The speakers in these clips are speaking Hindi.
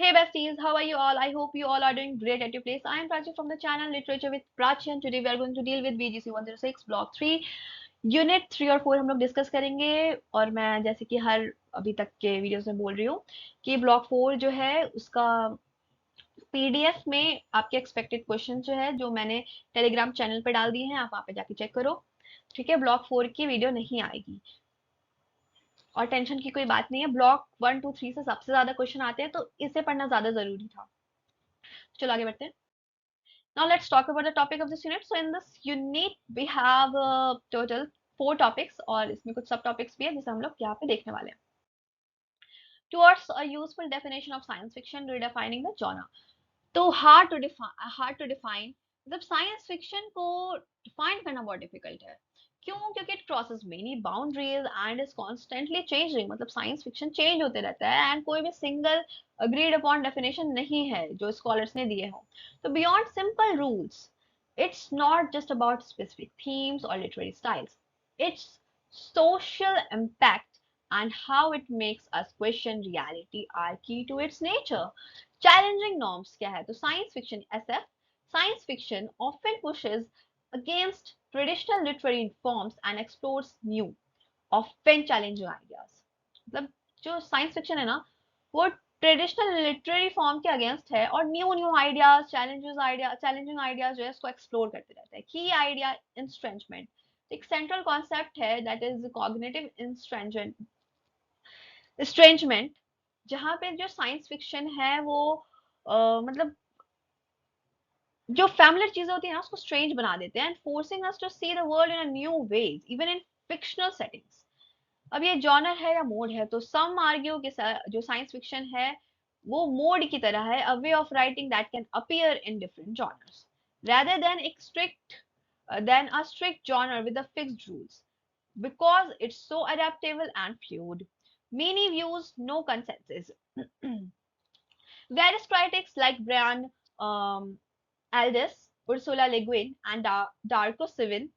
Hey besties, how are you all? I hope you all are doing great at your place. I am Prachi from the channel Literature with Prachi and today we are going to deal with BGC 106 Block 3 unit 3 और 4 हम लोग डिस्कस करेंगे। और मैं जैसे कि हर अभी तक के वीडियोस में बोल रही हूँ कि ब्लॉक 4 जो है उसका पीडीएफ में आपके एक्सपेक्टेड क्वेश्चन जो है जो मैंने टेलीग्राम चैनल पे डाल दिए हैं, आप वहाँ पे जाके चेक करो। ठीक है, ब्लॉक 4 की वीडियो नहीं आएगी और टेंशन की कोई बात नहीं है। ब्लॉक 1 2 3 से सबसे ज्यादा क्वेश्चन आते हैं तो इसे पढ़ना ज्यादा जरूरी था। चलो आगे बढ़ते हैं। Now let's talk about the topic of this unit. So in this unit we have total 4 topics और इसमें कुछ सब टॉपिक्स भी है जिसे हम लोग यहाँ पे देखने वाले हैं। Towards a useful definition of science fiction, redefining the genre. तो hard to define मतलब साइंस फिक्शन को डिफाइन करना बहुत डिफिकल्ट है। क्यों? क्योंकि it crosses many boundaries and is constantly changing. मतलब साइंस फिक्शन चेंज होते रहता है एंड कोई भी सिंगल अग्रीड अपॉन डेफिनेशन नहीं है जो स्कॉलर्स ने दिए हो। तो beyond simple rules, it's not just about specific themes और literary styles, it's social impact and how it makes us question reality are key to its nature. Challenging norms क्या है? तो science fiction SF science fiction often pushes against traditional literary forms and explores new, often challenging ideas. मतलब जो साइंस फिक्शन है ना वो ट्रेडिशनल लिटरेरी फॉर्म के अगेंस्ट है और new new ideas challenging ideas जो है इसको एक्सप्लोर करते रहते हैं। की आइडिया इंस्ट्रेंचमेंट, एक सेंट्रल कॉन्सेप्ट है दैट इज कॉग्निटिव इंस्ट्रेंचमेंट, जहाँ पे जो साइंस फिक्शन है वो मतलब जो फैमिलियर चीजें होती है ना उसको स्ट्रेंज बना देते हैं and forcing us to see the world in a new ways even in fictional settings. अब ये जॉनर है या मोड है? तो सम आर्ग्यू के जो साइंस फिक्शन है वो मोड की तरह है, a way of writing that can appear in different genres rather than a strict genre with the fixed rules, because it's so adaptable and fluid. Many views, no consensus. Various critics like Brian Aldiss, Ursula Le Guin, and Darko Sivin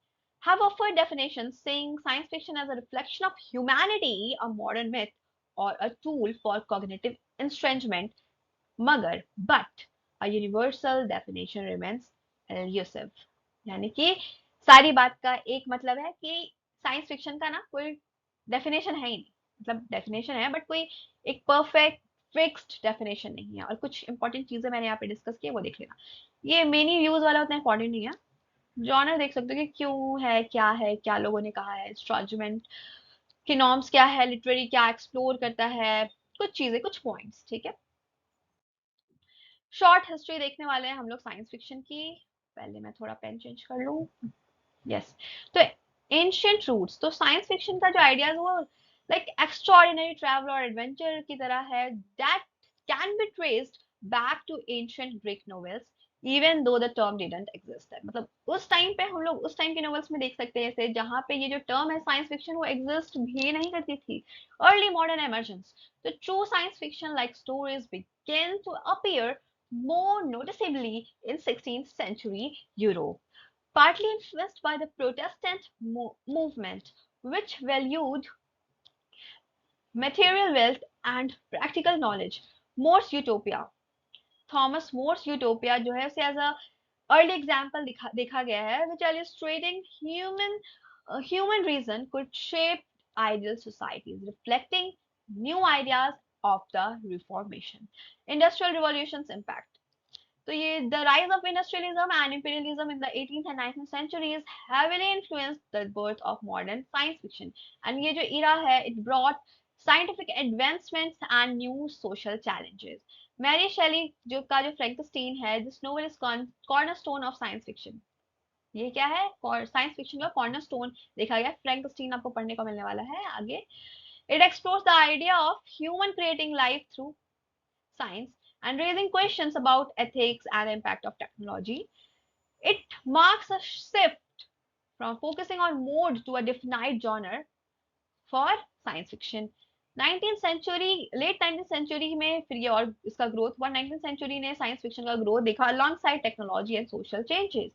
have offered definitions saying science fiction as a reflection of humanity, a modern myth, or a tool for cognitive estrangement. But a universal definition remains elusive. यानी कि सारी बात का एक मतलब है कि साइंस फिक्शन का ना कोई डेफिनेशन है ही नहीं। मतलब डेफिनेशन है बट कोई एक परफेक्ट फिक्स्ड डेफिनेशन नहीं है। और कुछ इंपॉर्टेंट चीजें मैंने यहाँ पे डिस्कस की है, वो देख लेना। ये मेनी व्यूज वाला उतना इंपॉर्टेंट नहीं है। जॉनर देख सकते हो कि क्यों है, क्या लोगों ने कहा है, इंस्ट्रॉजमेंट के नॉर्म्स क्या है, लिटरेरी क्या एक्सप्लोर करता है, कुछ चीजें, कुछ पॉइंट्स। ठीक है, शॉर्ट हिस्ट्री देखने वाले हैं हम लोग साइंस फिक्शन की। पहले मैं थोड़ा पेन चेंज कर लूं। यस, तो एंशियंट रूट्स, तो साइंस फिक्शन का जो आइडिया है वो लाइक एक्स्ट्रॉर्डिनरी ट्रैवल और एडवेंचर की तरह है that can be traced back to ancient Greek novels even though the term didn't exist. मतलब उस टाइम पे हम लोग उस टाइम के नॉवेल्स में देख सकते हैं ऐसे जहां पे ये जो टर्म है साइंस फिक्शन वो एग्जिस्ट भी नहीं करती थी। Early modern emergence, the true science fiction like stories began to appear more noticeably in 16th century Europe, partly influenced by the Protestant movement, which valued material wealth and practical knowledge. Morse Utopia, Thomas Morse Utopia जो है उसे एज अ अर्ली एग्जाम्पल देखा गया है विच illustrating human reason could shape ideal societies reflecting new ideas of the reformation. Industrial revolution's impact, तो ये the rise of industrialism and imperialism in the 18th and 19th centuries heavily influenced the birth of modern science fiction. And ये जो era है it brought scientific advancements and new social challenges. Mary Shelley जो फ्रैंकेनस्टीन है, this novel is cornerstone of science fiction. ये क्या है? साइंस फिक्शन का कॉर्नरस्टोन देखा गया। फ्रैंकेनस्टीन आपको पढ़ने को मिलने वाला है आगे। It explores the idea of human creating life through science and raising questions about ethics and impact of technology. It marks a shift from focusing on mode to a definite genre for science fiction. 19th century, late 19th century में फिर ये और इसका ग्रोथ हुआ। 19th सेंचुरी ने साइंस फिक्शन का ग्रोथ देखा alongside technology and social changes.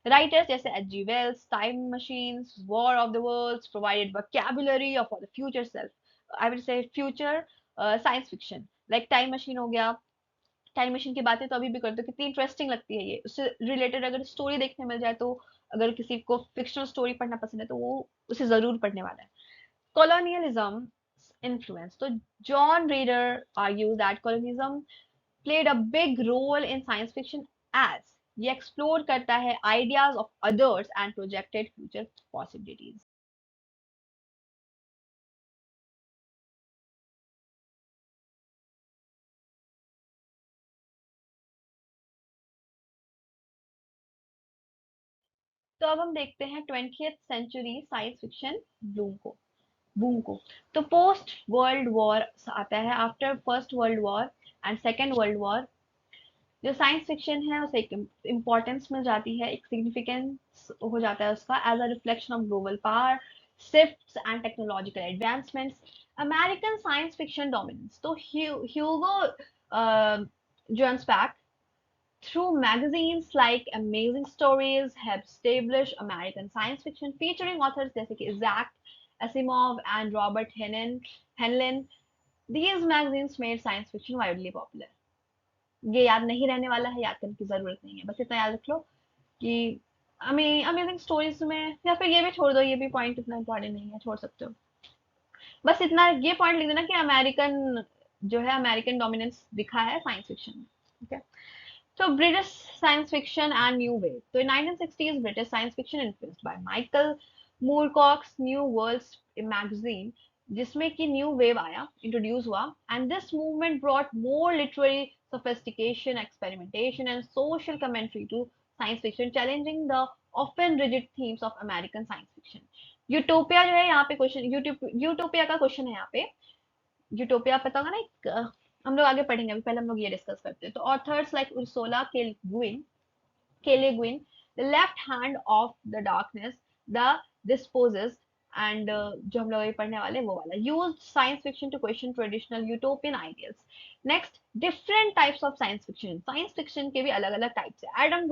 Writers जैसे H G Wells, Time Machines, War of the Worlds provided vocabulary of the future self, I will say future science fiction, like time machine हो गया, टाइम मशीन की बातें तो अभी भी करते हो, कितनी इंटरेस्टिंग लगती है ये, उससे रिलेटेड अगर स्टोरी देखने मिल जाए तो, अगर किसी को फिक्शनल स्टोरी पढ़ना पसंद है तो वो उसे जरूर पढ़ने वाला है। colonialism influence, तो John Reader argues that colonialism played a big role in science fiction as ये एक्सप्लोर करता है ideas of others and projected future possibilities. तो अब हम देखते हैं 20th century science fiction boom को। तो पोस्ट वर्ल्ड वॉर आता है, after first world war and second world war जो साइंस फिक्शन है उसे एक इम्पोर्टेंस मिल जाती है, एक सिग्निफिकेंस हो जाता है उसका, as a reflection of global power shifts and technological advancements, American science fiction dominance. तो Hugo जोन्सबैक through magazines like Amazing Stories have established American science fiction featuring authors जैसे कि Isaac Asimov and Robert Heinlein. These magazines made science fiction widely popular. ये याद नहीं रहने वाला है, याद करने की जरूरत नहीं है, बस इतना याद रख लो कि अमेजिंग स्टोरीज में, या फिर ये भी छोड़ दो, ये भी पॉइंट इतना इंपॉर्टेंट नहीं है, छोड़ सकते हो। बस इतना ये पॉइंट लिख देना कि अमेरिकन जो है अमेरिकन डोमिनेंस दिखा है साइंस फिक्शन में। ठीक है, तो British science fiction and new wave. तो in 1960s British science fiction influenced by Michael Moorcock's New Worlds magazine, जिसमें कि न्यू वेव आया, इंट्रोड्यूस हुआ, and this movement brought more literary sophistication, experimentation, and social commentary to science fiction, challenging the often rigid themes of American science fiction. Utopia जो है यहाँ पे क्वेश्चन, यूटोपिया का क्वेश्चन है यहाँ पे। यूटोपिया पता होगा ना, एक हम लोग आगे पढ़ेंगे, अभी पहले हम लोग ये डिस्कस करते हैं। तो authors like Ursula K Le Guin, the left hand of the darkness, the dispossessed, and जो हम लोग अभी पढ़ने वाले वो वाला, use science fiction to question traditional utopian ideals. Next, different types of science fiction के भी अलग अलग टाइप्स है। Adam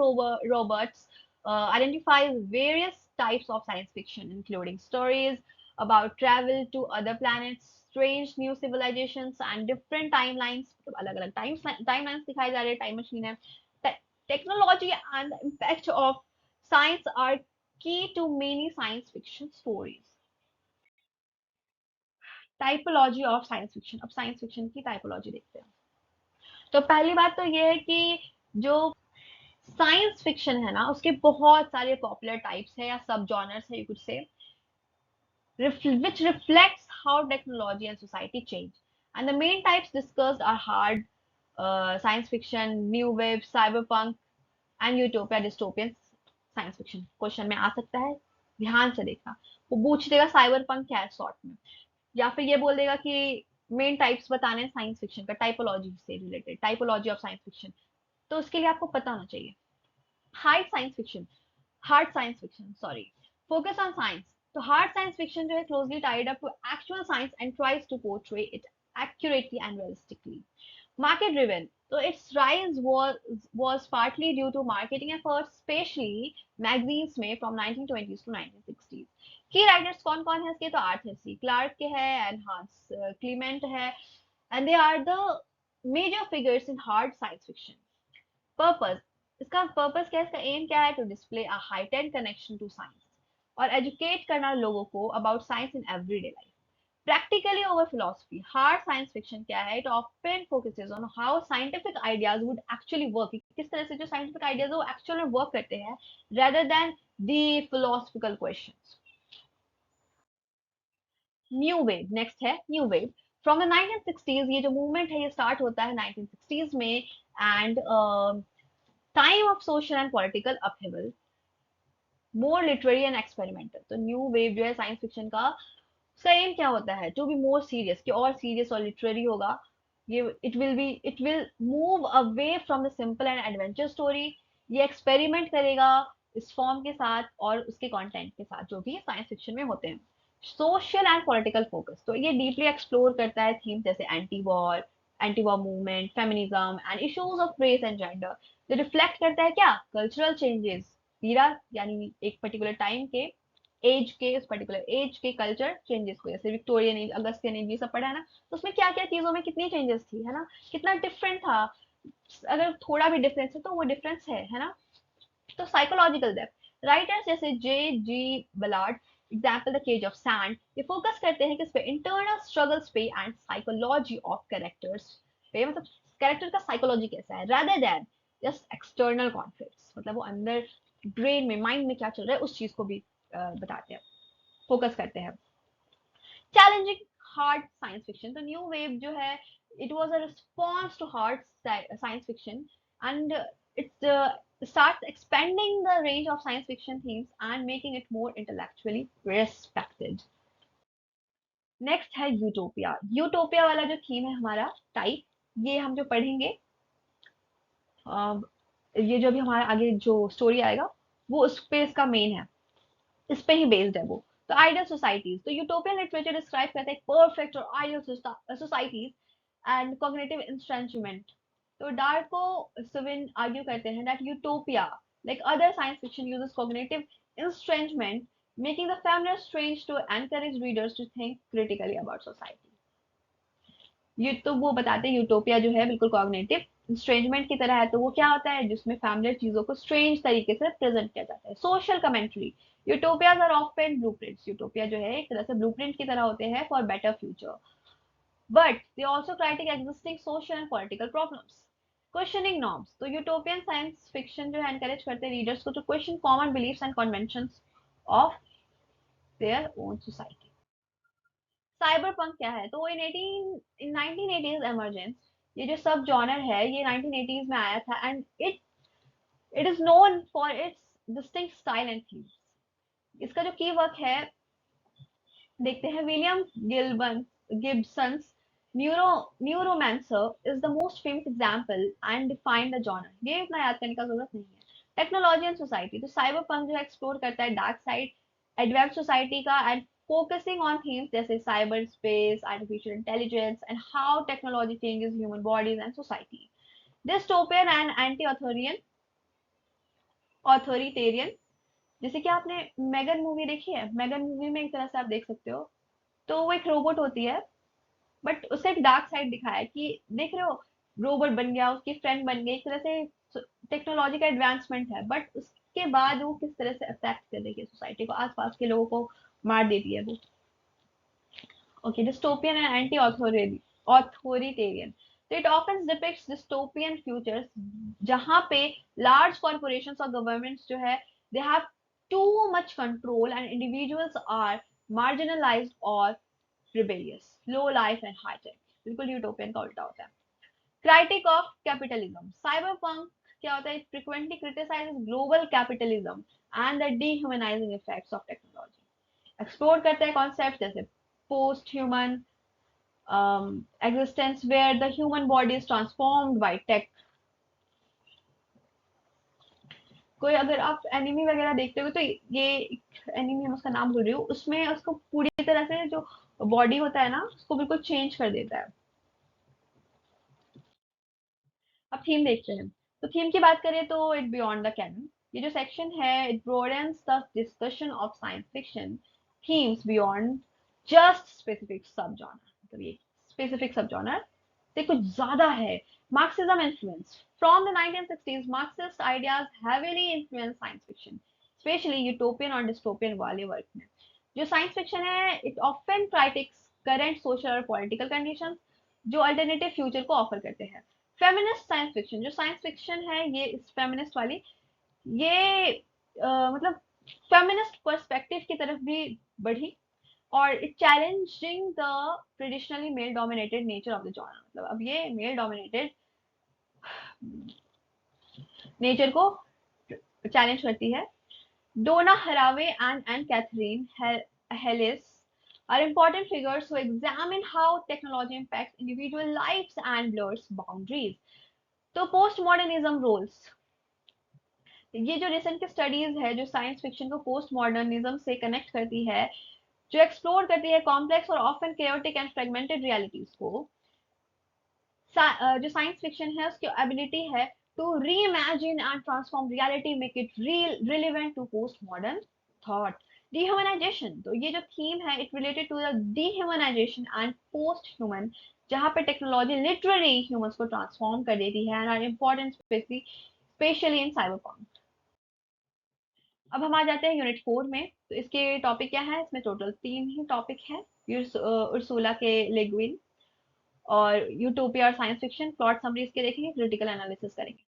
Roberts identifies various types of science fiction including stories about travel to other planets, strange new civilizations and different timelines, मतलब अलग अलग timelines दिखाए जा रहे हैं, टाइम मशीन है। Technology and the impact of science are key to many science fiction stories. Typology of science fiction, अब साइंस फिक्शन की टाइपोलॉजी देखते हैं। तो पहली बात तो ये है कि जो साइंस फिक्शन है ना, उसके बहुत सारे पॉपुलर टाइप्स है या सब जॉनर्स है, you could say, which reflects how technology and society change. And the main types discussed are hard science fiction, new wave, cyberpunk, and utopia dystopian science fiction. Question में आ सकता है, ध्यान से देखना। वो पूछ देगा साइबर पंक क्या है शॉर्ट में, या फिर ये बोल देगा कि मेन टाइप्स बताने साइंस फिक्शन का, टाइपोलॉजी से related, typology of science fiction. तो उसके लिए आपको पता होना चाहिए। Hard science fiction, sorry, focus on science. तो हार्ड साइंस फिक्शन जो है closely tied up to actual science and tries to portray it accurately and realistically. Market driven. So its rise was partly due to marketing efforts, especially magazines में from 1920s to 1960s. Key writers कौन कौन है इसके? तो आर्थर सी क्लार्क के है, एंड हांस क्लीमेंट है, and they are the major figures in hard science fiction. Purpose, इसका पर्पस क्या है, इसका एम क्या है? To display a heightened connection to science और एजुकेट करना लोगों को about science in everyday life. Practically over philosophy, hard science fiction क्या है? It often focuses on how scientific ideas would actually work, किस तरह से जो scientific ideas है वो actual में work करते हैं, rather than the philosophical questions. New wave, next है new wave. From the 1960s ये जो movement है ये start होता है 1960s में, and time of social and political upheaval, more literary and experimental. तो new wave जो है science fiction का, उसका एम क्या होता है? टू बी मोर सीरियस, कि और सीरियस और लिटरेरी होगा ये। It will move away from the simple and adventure story. ये एक्सपेरिमेंट करेगा इस फॉर्म के साथ और उसके कंटेंट के साथ जो भी साइंस फिक्शन में होते हैं। सोशल एंड पॉलिटिकल फोकस, तो ये डीपली एक्सप्लोर करता है थीम जैसे anti war movement, feminism and issues of race and gender. जो रिफ्लेक्ट करता है क्या? कल्चरल चेंजेस, यानी एक पर्टिकुलर टाइम के एज के, उस पर्टिकुलर एज के कल्चर चेंजेस को, जैसे विक्टोरियन एज, अगस्तियन एज, ये सब पढ़ा है ना, तो उसमें क्या क्या चीजों में कितनी चेंजेस थी, है ना, कितना डिफरेंट था अगर थोड़ा भी डिफरेंस है तो वो डिफरेंस है ना। तो साइकोलॉजिकल डेप्थ, राइटर्स जैसे J G Ballard, example the cage of sand, ये फोकस करते हैं किस पे, इंटरनल स्ट्रगल्स पे एंड साइकोलॉजी ऑफ कैरेक्टर्स पे, मतलब कैरेक्टर का साइकोलॉजी कैसा है, rather than just external conflicts, मतलब वो अंदर ब्रेन में माइंड में क्या चल रहा है उस चीज को भी बताते हैं, फोकस करते हैं। चैलेंजिंग हार्ड साइंस फिक्शन, तो न्यू वेव जो है it was a response to hard science fiction and it starts expanding the range of science fiction themes and making it more intellectually respected. Next है यूटोपिया। यूटोपिया वाला जो थीम है हमारा टाइप, ये हम जो पढ़ेंगे, ये जो भी हमारा आगे जो स्टोरी आएगा वो उस पे इसका मेन है, इस पे ही बेस्ड है वो। तो आइडियल सोसाइटीज, तो यूटोपियन लिटरेचर डिस्क्राइब करता है परफेक्ट और ideal societies and cognitive estrangement. तो डार्को सिविन आर्ग्यू करते हैं that utopia like other science fiction uses cognitive estrangement, making the familiar strange to encourage readers to think critically about society। ये तो वो बताते हैं यूटोपिया जो है बिल्कुल कॉग्निटिव स्ट्रेंजमेंट की तरह है। तो वो क्या होता है, जिसमें फैमिलियर चीजों को स्ट्रेंज तरीके से प्रेजेंट किया जाता है। Social commentary, utopias are often blueprints, utopia जो है एक तरह से ब्लूप्रिंट की तरह होते हैं for better future, but they also critique existing social and political problems. Questioning norms, तो यूटोपियन साइंस फिक्शन जो है एनकरेज करते हैं रीडर्स को to question common beliefs and conventions of their own society. Cyberpunk क्या है, तो इन 1980s एमरजेंस, ये जो सब जॉनर है ये 1980s में आया था and it is known for its distinct style and themes. इसका जो की वर्क है देखते हैं, विलियम गिल्बन Gibson's neuro Neuromancer is the most famous example and define the genre. ये इतना याद करने का जरूरत नहीं है। टेक्नोलॉजी एंड सोसाइटी, तो साइबर पंक जो एक्सप्लोर करता है डार्क साइड एडवांस सोसाइटी का एंड focusing on themes जैसे cyberspace, artificial intelligence, and how technology changes human bodies and society. Dystopian and authoritarian, जैसे कि आपने मेगन मूवी देखी है, मेगन मूवी में एक तरह से आप देख सकते हो, तो वो एक रोबोट होती है बट उससे एक डार्क साइड दिखाया है कि देख रहे हो, रोबोट बन गया, उसकी फ्रेंड बन गई, एक तरह से टेक्नोलॉजी का एडवांसमेंट है, बट उसके बाद वो किस तरह से अफेक्ट कर रही है सोसाइटी को, आसपास के लोगों को मार देती है वो। Okay, dystopian and anti-authoritarian. So it often depicts dystopian futures जहाँ पे large corporations और governments जो है they have too much control and individuals are marginalized or rebellious, low life and high tech। बिल्कुल यूटोपियन का उल्टा होता है। Critic of capitalism, cyberpunk क्या होता है, it frequently criticizes global capitalism and the dehumanizing effects of technology। Explore करते हैं कॉन्सेप्ट जैसे post human existence where the human body is transformed by tech। कोई अगर आप एनिमी वगैरह देखते हो तो ये एनिमी, हम उसका नाम भूल रही हूँ, उसमें उसको पूरी तरह से जो बॉडी होता है ना उसको बिल्कुल चेंज कर देता है। अब थीम देखते हैं, तो थीम की बात करें तो इट बियॉन्ड द कैनन, ये जो सेक्शन है it broadens the discussion of science fiction themes beyond just specific सब जॉनर, मतलब ये स्पेसिफिक सब जॉनर से कुछ ज्यादा है। Marxism influence, from the 1960s Marxist ideas heavily influence science fiction, specially utopian और डिस्टोपियन वाले वर्क में। जो साइंस फिक्शन है इट ऑफन क्राइटिक्स करंट सोशल और पॉलिटिकल कंडीशंस जो अल्टरनेटिव फ्यूचर को ऑफर करते हैं। फेमिनिस्ट साइंस फिक्शन, जो साइंस फिक्शन है ये इस फेमिनिस्ट वाली, ये मतलब फेमिनिस्ट पर्सपेक्टिव की तरफ भी बढ़ी और it challenging the traditionally male dominated nature of the genre, मतलब अब ये मेल डोमिनेटेड नेचर को चैलेंज करती है। डोना हरावे and Catherine Hellis are important figures who examine how technology impacts individual lives and blurs boundaries। तो पोस्ट मॉडर्निज्म रोल्स, ये जो रिसेंट की स्टडीज है जो साइंस फिक्शन को पोस्ट मॉडर्निज्म से कनेक्ट करती है, जो एक्सप्लोर करती है कॉम्प्लेक्स और often chaotic and fragmented realities को। जो साइंस फिक्शन है उसकी एबिलिटी है to reimagine and transform reality, make it relevant to post modern thought. Dehumanisation, तो ये जो थीम है it related to the dehumanisation and post human जहाँ पे टेक्नोलॉजी लिटरली ह्यूमंस को ट्रांसफॉर्म कर देती है and are important especially in cyberpunk. अब हम आ जाते हैं यूनिट 4 में। तो इसके टॉपिक क्या है, इसमें टोटल 3 ही टॉपिक है। उर्सुला के लेग्विन और यूटोपिया और साइंस फिक्शन, प्लॉट समरी इसके देखेंगे, क्रिटिकल एनालिसिस करेंगे।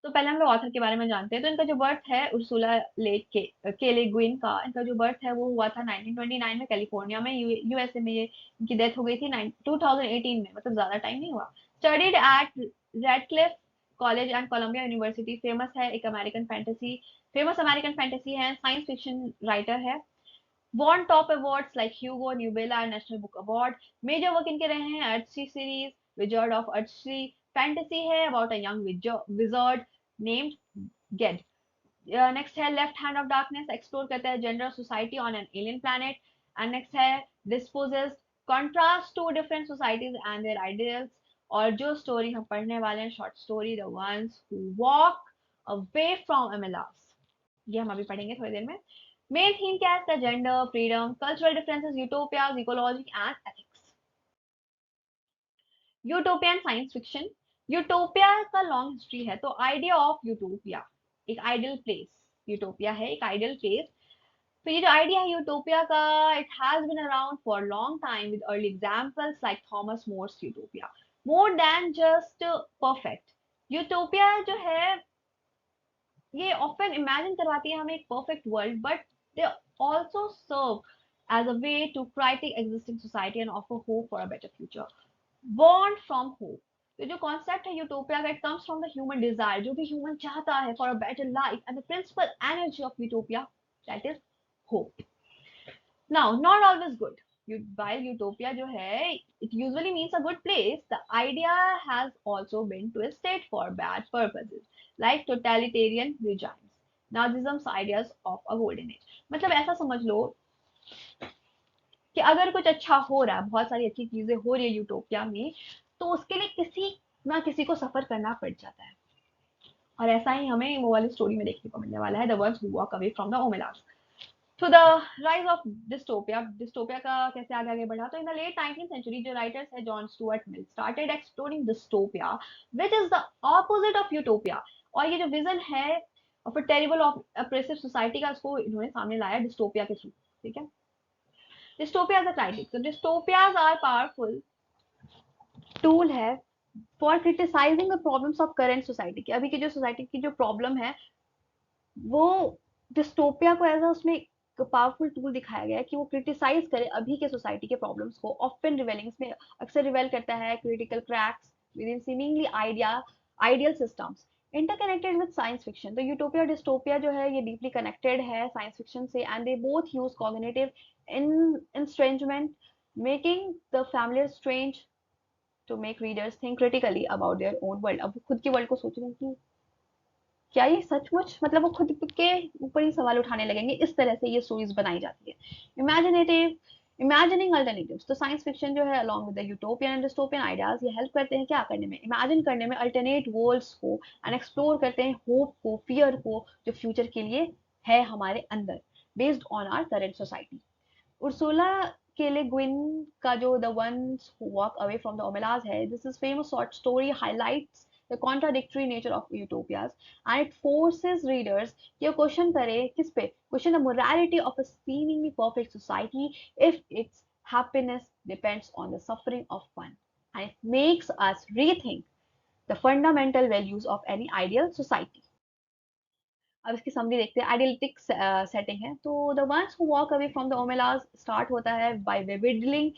तो पहले हम लोग ऑथर के बारे में जानते हैं। तो इनका जो बर्थ है उर्सुला के ले गुइन का, इनका जो बर्थ है वो हुआ था 1929 में कैलिफोर्निया में, यूएसए में। ये इनकी डेथ हो गई थी 2018 में, मतलब ज्यादा टाइम नहीं हुआ। Studied at Radcliffe college and Columbia university. Famous American fantasy है, साइंस फिक्शन राइटर है। won top awards like Hugo, Nobel and National Book Award. Major work इनके रहे हैं Earthsea series, Wizard of Earthsea, fantasy है about a young wizard named Ged. Next है Left Hand of Darkness, explore करता है gender society on an alien planet. And next है Dispossessed, contrast two different societies and their ideals. और जो story हम पढ़ने वाले हैं, short story, The Ones Who Walk Away from Emilas, ये हम अभी पढ़ेंगे थोड़ी देर में। मेन थीम क्या है इसका, gender, freedom, cultural differences, utopias, ecology and ethics. Utopia and science fiction. Utopia का लॉन्ग हिस्ट्री है। तो आइडिया ऑफ यूटोपिया, एक आइडियल प्लेस। यूटोपिया है एक आइडियल प्लेस। तो ये जो आइडिया है यूटोपिया का, it has been around for long time with early examples like Thomas Morse utopia. More than just perfect, utopia जो है ये ऑफन इमेजिन करवाती है हमें एक perfect world, but they also serve as a way to critique existing society and offer hope for a better future. Born from hope, तो जो कॉन्सेप्ट है यूटोपिया का, it comes from the human desire, जो भी ह्यूमन चाहता है for a better life, and the principal energy of utopia, that is hope. Now, not always good. While utopia जो है, it usually means a good place, the idea has also been twisted for bad purposes, like totalitarian regimes, Nazism's ideas of a golden age. मतलब ऐसा समझ लो कि अगर कुछ अच्छा हो रहा है, बहुत सारी अच्छी चीजें हो रही है यूटोपिया में, तो उसके लिए किसी ना किसी को सफर करना पड़ जाता है। और ऐसा ही हमें वो वाली स्टोरी में देखने को मिलने वाला है, the ones who walk away from the Omelas. To the rise of dystopia, dystopia का कैसे आगे आगे बढ़ा, तो in the late 19th century जो writers है John Stuart Mill started exploring dystopia, which is the opposite of utopia। और ये जो विजन है of a terrible of oppressive society का, इसको इन्होंने सामने लाया dystopia के थ्रू। ठीक है, dystopia as a critic, तो dystopias are powerful tool है for criticizing the problems of current society, कि अभी की जो सोसाइटी की जो प्रॉब्लम है वो डिस्टोपिया को एज उसमें पावरफुल टूल दिखाया गया है कि वो क्रिटिसाइज करे अभी के सोसाइटी के प्रॉब्लम्स को, ऑफन रिवेलिंग, इसमें अक्सर रिवेल करता है critical cracks within seemingly ideal systems interconnected with science fiction. तो यूटोपिया और डिस्टोपिया जो है ये डीपली कनेक्टेड है साइंस फिक्शन से, and they both use cognitive estrangement, making the familiar strange to make readers think critically about their own world. अब खुद की वर्ल्ड को सोच रहे हैं कि क्या ये सचमुच, मतलब वो खुद के ऊपर ही सवाल उठाने लगेंगे। इस तरह से ये स्टोरीज बनाई जाती है। इमेजिनेटिव, इमेजिनिंग अल्टरनेटिव्स, तो साइंस फिक्शन जो है along with the utopian and dystopian ideas, ये हेल्प करते हैं क्या करने में, इमेजिन करने में अल्टरनेट वर्ल्ड्स को, एंड एक्सप्लोर करते हैं होप को, फियर को, जो फ्यूचर के लिए है हमारे अंदर, based on our current society. Ursula K Le Guin का जो the ones who walk away from the Omelas है, this is famous short story highlights the contradictory nature of utopias, and it forces readers कि क्वेश्चन करे किस पे, question the morality of a seemingly perfect society if its happiness depends on the suffering of one, and it makes us rethink the fundamental values of any ideal society। अब इसकी समरी देखते हैं। आइडियलिटिक सेटिंग है। तो the ones who walk away from the Omelas start होता है by vividly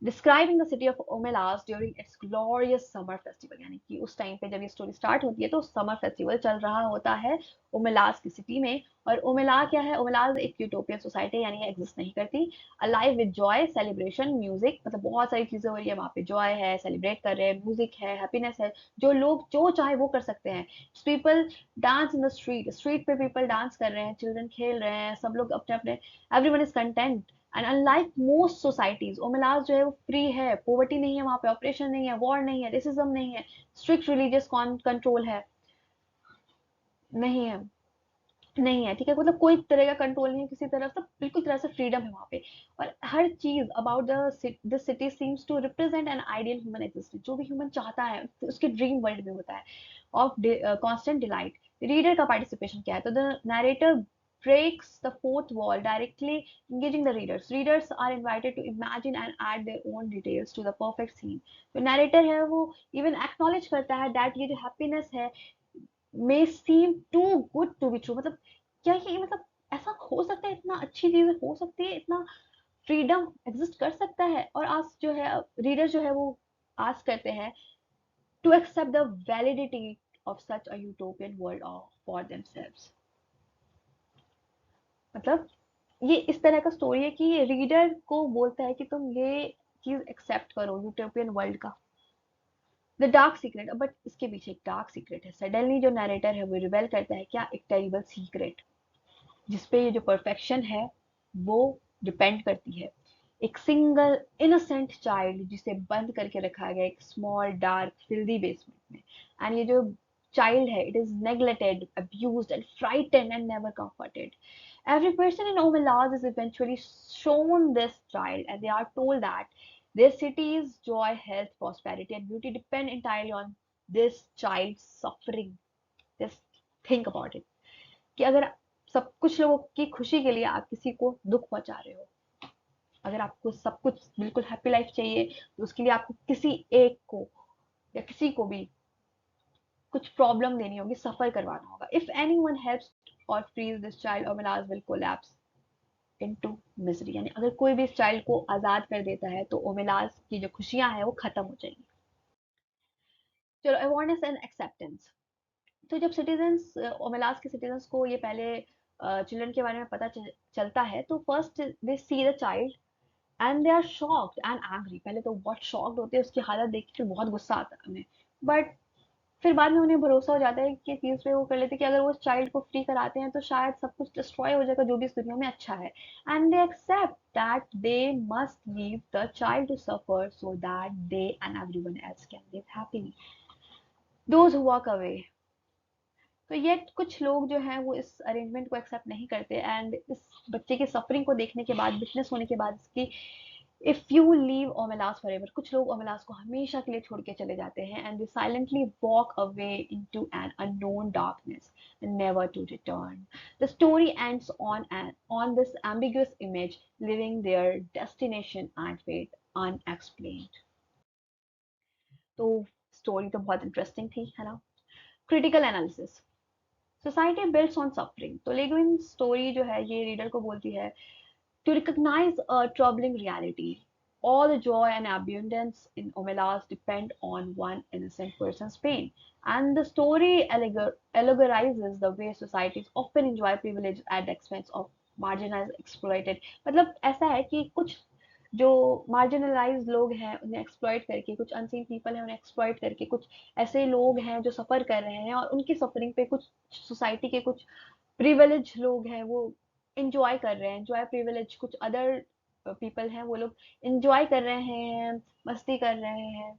describing the city of Omelas during its glorious summer festival, यानी कि उस टाइम पे जब ये स्टोरी स्टार्ट होती है तो समर फेस्टिवल चल रहा होता है ओमेलास की सिटी में। और ओमेला क्या है, ओमेलास एक यूटोपियन सोसाइटी, यानी ये एग्जिस्ट नहीं करती। Alive with Joy, celebration, music, मतलब बहुत सारी चीजें हो रही है वहाँ पे, जॉय है, सेलिब्रेट कर रहे हैं, म्यूजिक है, हैप्पीनेस है, जो लोग जो चाहे वो कर सकते हैं। People dance in the street, street पे पीपल डांस कर रहे हैं, चिल्ड्रन खेल रहे हैं, सब लोग अपने अपने, everyone is content. And unlike most societies, Omelas जो है वो फ्री है, पॉवर्टी नहीं है वहाँ पे, ऑपरेशन नहीं है, वॉर नहीं है, रेसिज्म नहीं है, स्ट्रिक्ट रिलीजियस कंट्रोल है नहीं है। नहीं है, ठीक है, मतलब कोई तरह का कंट्रोल नहीं है किसी तरफ से, बिल्कुल तरह से फ्रीडम है वहाँ पे। और हर चीज about the city seems to represent an ideal human existence, जो भी ह्यूमन चाहता है उसके ड्रीम वर्ल्ड में होता है, ऑफ कांस्टेंट डिलाइट। रीडर का पार्टिसिपेशन क्या है, तो the narrator breaks the fourth wall, directly engaging the readers. Readers are invited to imagine and add their own details to the perfect scene. जो narrator है वो even acknowledge करता है that ये जो happiness है may seem too good to be true, मतलब क्या ये मतलब ऐसा हो सकता है, इतना अच्छी चीज हो सकती है, इतना फ्रीडम एग्जिस्ट कर सकता है। और आज जो है रीडर जो है वो आज करते हैं to accept the validity of such a utopian world for themselves. मतलब ये इस तरह का स्टोरी है कि रीडर को बोलता है कि तुम ये चीज एक्सेप्ट करो यूटोपियन वर्ल्ड का। द डार्क सीक्रेट, बट इसके पीछे एक डार्क सीक्रेट है। सडनली जो नरेटर है वो रिवेल करता है क्या, एक टेरिबल सीक्रेट, जिसपे ये जो परफेक्शन है वो डिपेंड करती है। एक सिंगल इनोसेंट चाइल्ड जिसे बंद करके रखा गया एक स्मॉल डार्क फिल्दी बेसमेंट में, एंड ये जो चाइल्ड है it is neglected, abused and frightened and never comforted. Every person in Omelas is eventually shown this child, and they are told that their city's joy, health, prosperity, and beauty depend entirely on this child's suffering. Just think about it. कि अगर सब कुछ लोगों की खुशी के लिए आप किसी को दुख पहुंचा रहे हो, अगर आपको सब कुछ बिल्कुल हैप्पी लाइफ चाहिए, तो उसके लिए आपको किसी एक को या किसी को भी कुछ प्रॉब्लम देनी होगी, सफर करवाना होगा। इफ एनी वन हेल्प्स और फ्रीज दिस चाइल्ड, और मिलाज विल कोलैप्स इनटू मिजरी, यानी अगर कोई भी इस चाइल्ड को आजाद कर देता है तो ओमेलास की जो खुशियां हैं वो खत्म हो जाएंगी। चलो, अवेयरनेस एंड एक्सेप्टेंस। तो जब सिटीजन्स ओमेलास के सिटीजन्स को ये पहले चिल्ड्रन के बारे में पता चलता है, तो first they see the child and they are shocked and angry. पहले तो बहुत शॉक्ड होते हैं, उसकी हालत देख के बहुत गुस्सा आता है उन्हें, बट फिर बाद में उन्हें भरोसा हो जाता है कि चीज पे वो कर लेते हैं कि अगर वो चाइल्ड को फ्री कराते हैं तो शायद सब कुछ डिस्ट्रॉय हो जाएगा जो भी इस दुनिया में अच्छा है। And they accept that they must leave the child to suffer so that they and everyone else can live happily. Those who walk away, तो ये कुछ लोग जो हैं वो इस अरेंजमेंट को एक्सेप्ट नहीं करते, एंड इस बच्चे की सफरिंग को देखने के बाद, विटनेस होने के बाद इसकी, इफ यू लीव ओमेलास फॉरएवर, कुछ लोग ओमेलास को हमेशा के लिए छोड़ के चले जाते हैं, and they silently walk away into an unknown darkness never to return. The story ends on this ambiguous image, leaving their destination and fate unexplained. तो स्टोरी तो बहुत इंटरेस्टिंग थी, है ना। Critical analysis. Society builds on suffering, तो लेकिन स्टोरी जो है ये रीडर को बोलती है to recognize a troubling reality. All the joy and abundance in Omelas depend on one innocent person's pain. And the story allegorizes the way societies often enjoy privilege at the expense of marginalized, exploited. मतलब ऐसा है कि कुछ जो मार्जिनलाइज लोग हैं उन्हें एक्सप्लॉइट करके, कुछ अनसीन पीपल हैं उन्हें एक्सप्लॉइट करके, कुछ ऐसे लोग हैं जो सफर कर रहे हैं और उनकी सफरिंग पे कुछ सोसाइटी के कुछ प्रिविलेज लोग हैं वो इंजॉय कर रहे हैं, एंजॉय प्रिविलेज कुछ अदर पीपल हैं वो लोग इंजॉय कर रहे हैं, मस्ती कर रहे हैं,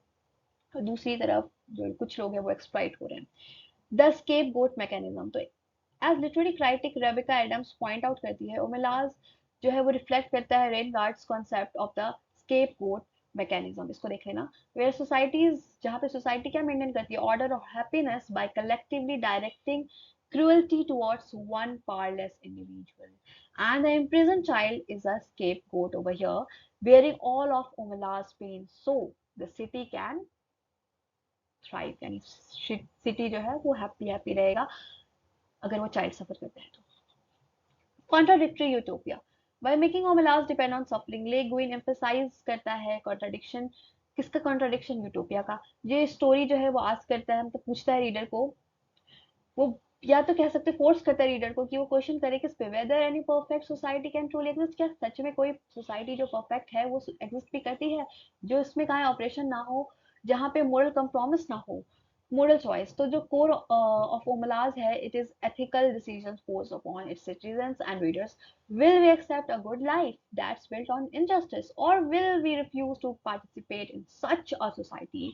और दूसरी तरफ जो कुछ लोग हैं वो एक्सप्लॉइट हो रहे हैं। द स्केप गोट मैकेनिज्म, तो as literary critic Rebecca Adams point out करती है, ओमेलाज जो है वो रिफ्लेक्ट करता है Girard's concept of the scapegoat mechanism. इसको देख लेना, वेयर सोसाइटीज, जहाँ पे सोसाइटी क्या मेंटेन करती है, order of happiness bye collectively directing cruelty towards one powerless individual. And the imprisoned child is a scapegoat over here, bearing all of Omala's pain so the city can thrive, यानी सिटी जो है वो हैप्पी हैप्पी रहेगा अगर वो चाइल्ड सफर करते हैं तो। Contradictory utopia, by making Omelas depend on suffering, Le Guin emphasise करता है कॉन्ट्राडिक्शन। किसका कॉन्ट्राडिक्शन, यूटोपिया का। ये स्टोरी जो है वो आस्क करता है, मतलब पूछता है रीडर को, वो या तो कह सकते फोर्स करता है रीडर को कि वो क्वेश्चन करे किस पे, whether any perfect society can truly exist, क्या सच में कोई सोसाइटी जो परफेक्ट है वो एग्जिस्ट भी करती है, जो इसमें कहीं ऑपरेशन ना हो, जहाँ पे मोरल कंप्रोमिस ना हो, मोरल चॉइस। तो जो कोर ऑफ ओमलाज है, it is ethical decisions force upon its citizens and readers. Will we accept a good life that's built on injustice, और will we refuse to participate in such a society.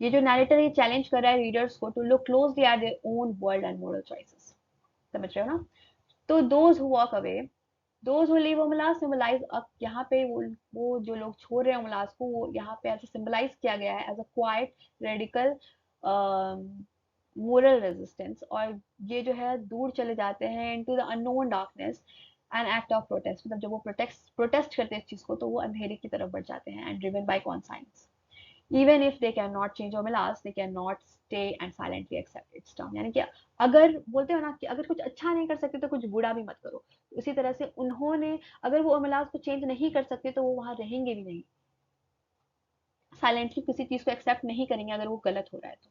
ये जो नैरेटर ये चैलेंज कर रहा है रीडर्स को to look closely at their own world and moral choices. समझ रहे हो ना? तो those who walk away, those who leave Omelas symbolize, अब यहाँ पे वो जो लोग छोड़ रहे हैं Omelas को, वो यहाँ पे ऐसे symbolize किया गया है as a quiet radical moral resistance, और ये जो है दूर चले जाते हैं into the unknown darkness, an act of protest, मतलब जब वो protest करते हैं इस चीज को, तो वो अंधेरे की तरफ बढ़ जाते हैं and driven by conscience. Even if they cannot change Omelas, they cannot stay and silently accept its term. यानी कि अगर बोलते हो ना कि अगर कुछ अच्छा नहीं कर सकते तो कुछ बुरा भी मत करो, तो उसी तरह से उन्होंने अगर वो Omelas को चेंज नहीं कर सकते तो वो वहां रहेंगे भी नहीं, साइलेंटली किसी चीज को एक्सेप्ट नहीं करेंगे अगर वो गलत हो रहा है तो।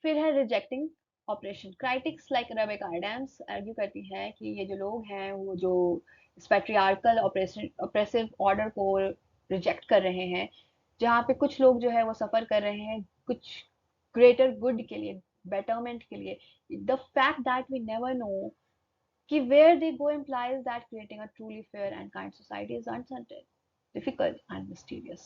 फिर है rejecting operation. Critics like Rebecca Adams argue करती है कि ये जो लोग हैं वो जो इस पैट्रियार्कल ऑपरेसिव ऑर्डर को रिजेक्ट कर रहे हैं, जहाँ पे कुछ लोग जो है वो सफर कर रहे हैं कुछ ग्रेटर गुड के लिए, बेटरमेंट के लिए, the fact that we never know कि where they go implies that creating a truly fair and kind society is uncertain, difficult and mysterious.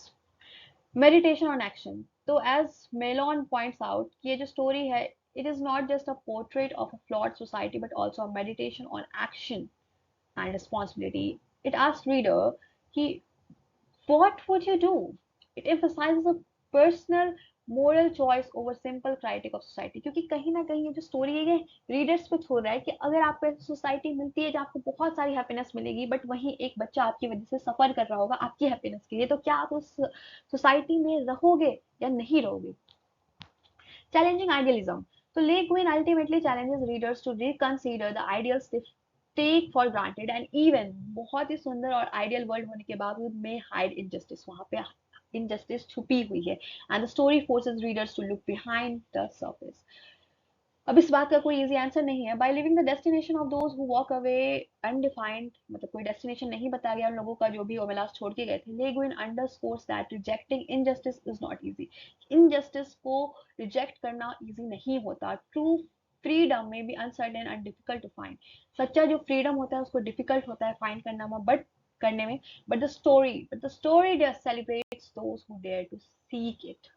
Meditation on action. तो as Melon points out, ये जो story है, it is not just a portrait of a flawed society but also a meditation on action and responsibility. It asks reader कि what would you do? It emphasizes a personal moral choice over simple critic of society, क्योंकि कहीं ना कहीं ये जो स्टोरी है ये रीडर्स पे छोड़ रहा है कि अगर आपको ऐसी सोसाइटी मिलती है जहाँ आपको बहुत सारी हैप्पीनेस मिलेगी, बट वहीं एक बच्चा आपकी वजह से सफर कर रहा होगा आपकी हैप्पीनेस के लिए, तो क्या आप उस सोसाइटी में रहोगे या नहीं रहोगे? Challenging idealism. So Le Guin ultimately challenges readers to reconsider the ideals they take for granted and even बहुत ही सुंदर और आइडियल वर्ल्ड होने के बावजूद में हाइड इनजस्टिस, वहाँ पे इनजस्टिस छुपी हुई है, and the story forces readers to look behind the surface. अब इस बात का कोई इजी आंसर नहीं है। By leaving the destination of those who walk away undefined, मतलब कोई डेस्टिनेशन नहीं बताया गया उन लोगों का जो भी ओमेलास छोड़ के गए थे। Le Guin underscores that rejecting injustice is not easy. Injustice को रिजेक्ट करना इजी नहीं होता। True freedom may be uncertain and difficult to find. सच्चा जो फ्रीडम होता है उसको डिफिकल्ट होता है फाइंड करने में, but the story just celebrates those who dare to seek it.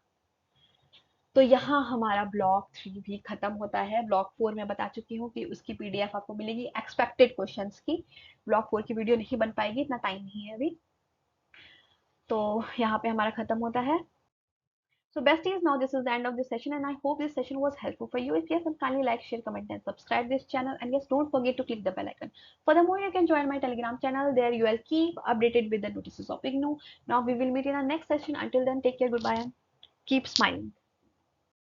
तो यहाँ हमारा ब्लॉक 3 भी खत्म होता है। ब्लॉक 4 मैं बता चुकी हूँ कि उसकी पीडीएफ आपको मिलेगी एक्सपेक्टेड क्वेश्चंस की। ब्लॉक 4 की वीडियो नहीं बन पाएगी, इतना टाइम नहीं है अभी। तो यहाँ पे हमारा खत्म होता है। So besties, now this is the end of this session and I hope this session was helpful for you. If yes, then kindly like, share, comment and subscribe this channel, and yes, don't forget to click the bell icon. Furthermore, you can join my Telegram channel. There you will keep updated with the notices of IGNOU. Now we will meet in our next session. Until then, take care, goodbye and keep smiling.